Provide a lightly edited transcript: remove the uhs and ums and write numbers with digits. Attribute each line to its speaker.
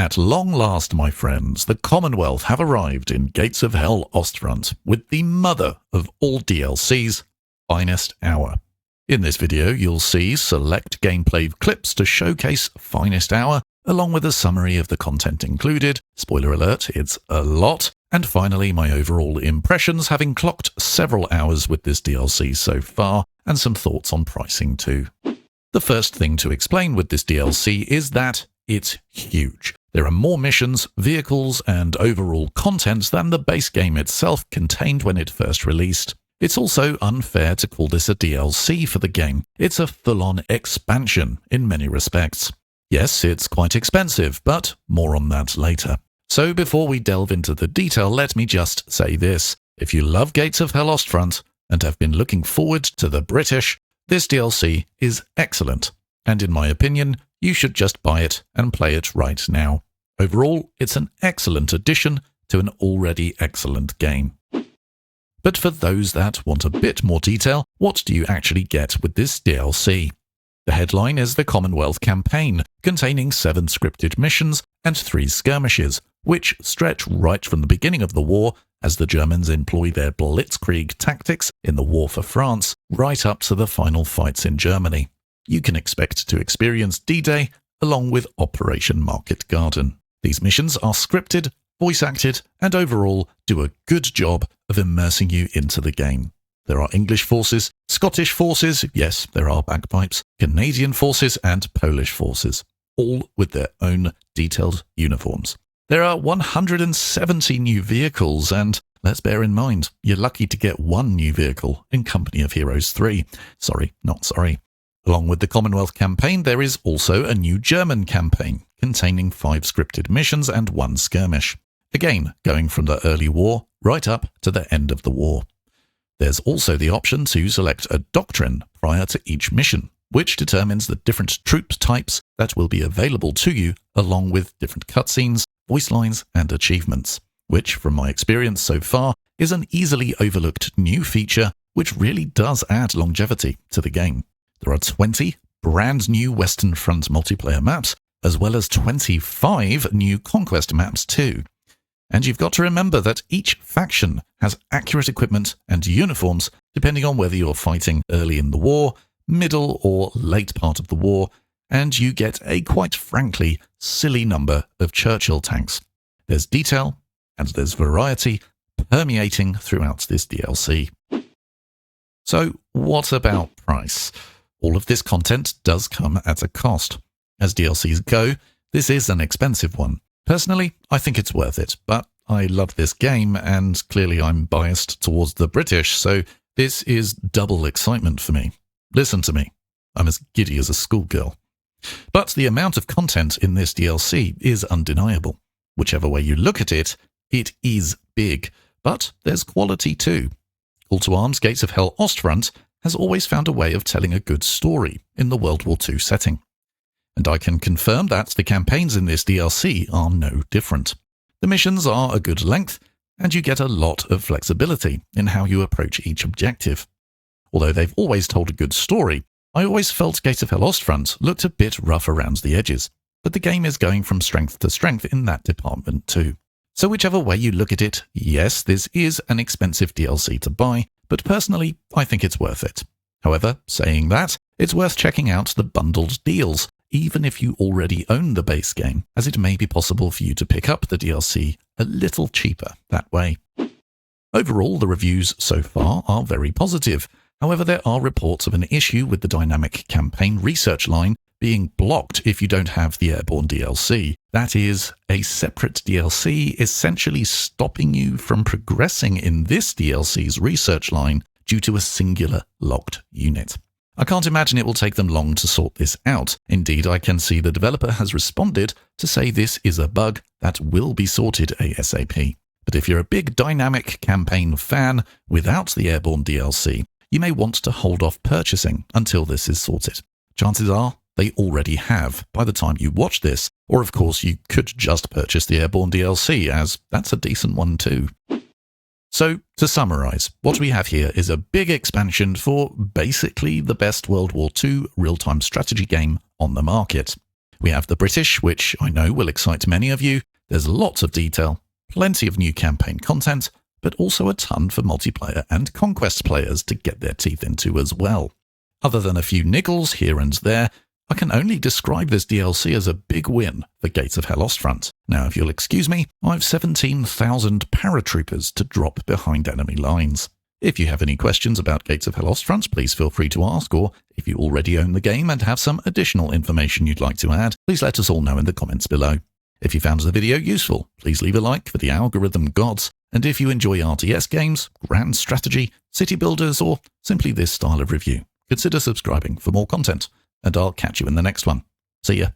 Speaker 1: At long last, my friends, the Commonwealth have arrived in Gates of Hell Ostfront with the mother of all DLCs, Finest Hour. In this video, you'll see select gameplay clips to showcase Finest Hour, along with a summary of the content included, spoiler alert, it's a lot, and finally my overall impressions, having clocked several hours with this DLC so far, and some thoughts on pricing too. The first thing to explain with this DLC is that it's huge. There are more missions, vehicles, and overall content than the base game itself contained when it first released. It's also unfair to call this a DLC for the game. It's a full-on expansion in many respects. Yes, it's quite expensive, but more on that later. So before we delve into the detail, let me just say this. If you love Gates of Hell Ostfront and have been looking forward to the British, this DLC is excellent. And in my opinion, you should just buy it and play it right now. Overall, it's an excellent addition to an already excellent game. But for those that want a bit more detail, what do you actually get with this DLC? The headline is the Commonwealth campaign, containing 7 scripted missions and 3 skirmishes, which stretch right from the beginning of the war as the Germans employ their blitzkrieg tactics in the war for France, right up to the final fights in Germany. You can expect to experience D-Day along with Operation Market Garden. These missions are scripted, voice-acted, and overall do a good job of immersing you into the game. There are English forces, Scottish forces, yes, there are bagpipes, Canadian forces, and Polish forces, all with their own detailed uniforms. There are 170 new vehicles, and let's bear in mind, you're lucky to get 1 new vehicle in Company of Heroes 3. Sorry, not sorry. Along with the Commonwealth campaign, there is also a new German campaign, containing 5 scripted missions and 1 skirmish. Again, going from the early war right up to the end of the war. There's also the option to select a doctrine prior to each mission, which determines the different troop types that will be available to you, along with different cutscenes, voice lines, and achievements, which, from my experience so far, is an easily overlooked new feature which really does add longevity to the game. There are 20 brand new Western Front multiplayer maps, as well as 25 new Conquest maps too. And you've got to remember that each faction has accurate equipment and uniforms depending on whether you're fighting early in the war, middle or late part of the war, and you get a quite frankly silly number of Churchill tanks. There's detail and there's variety permeating throughout this DLC. So what about price? All of this content does come at a cost. As DLCs go, this is an expensive one. Personally, I think it's worth it, but I love this game, and clearly I'm biased towards the British, so this is double excitement for me. Listen to me, I'm as giddy as a schoolgirl. But the amount of content in this DLC is undeniable. Whichever way you look at it, it is big, but there's quality too. Call to Arms Gates of Hell Ostfront has always found a way of telling a good story in the World War II setting. And I can confirm that the campaigns in this DLC are no different. The missions are a good length, and you get a lot of flexibility in how you approach each objective. Although they've always told a good story, I always felt Gates of Hell Ostfront looked a bit rough around the edges, but the game is going from strength to strength in that department too. So whichever way you look at it, yes, this is an expensive DLC to buy, but personally, I think it's worth it. However, saying that, it's worth checking out the bundled deals, even if you already own the base game, as it may be possible for you to pick up the DLC a little cheaper that way. Overall, the reviews so far are very positive. However, there are reports of an issue with the dynamic campaign research line being blocked if you don't have the airborne DLC. That is, a separate DLC essentially stopping you from progressing in this DLC's research line due to a singular locked unit. I can't imagine it will take them long to sort this out. Indeed, I can see the developer has responded to say this is a bug that will be sorted ASAP. But if you're a big dynamic campaign fan without the airborne DLC, you may want to hold off purchasing until this is sorted. Chances are they already have by the time you watch this, or of course you could just purchase the airborne DLC, as that's a decent one too. So, to summarize, what we have here is a big expansion for basically the best World War II real-time strategy game on the market. We have the British, which I know will excite many of you. There's lots of detail, plenty of new campaign content, but also a ton for multiplayer and conquest players to get their teeth into as well. Other than a few niggles here and there, I can only describe this DLC as a big win for Gates of Hell Ostfront. Now, if you'll excuse me, I've 17,000 paratroopers to drop behind enemy lines. If you have any questions about Gates of Hell Ostfront, please feel free to ask, or if you already own the game and have some additional information you'd like to add, please let us all know in the comments below. If you found the video useful, please leave a like for the algorithm gods, and if you enjoy RTS games, grand strategy, city builders, or simply this style of review, consider subscribing for more content, and I'll catch you in the next one. See ya.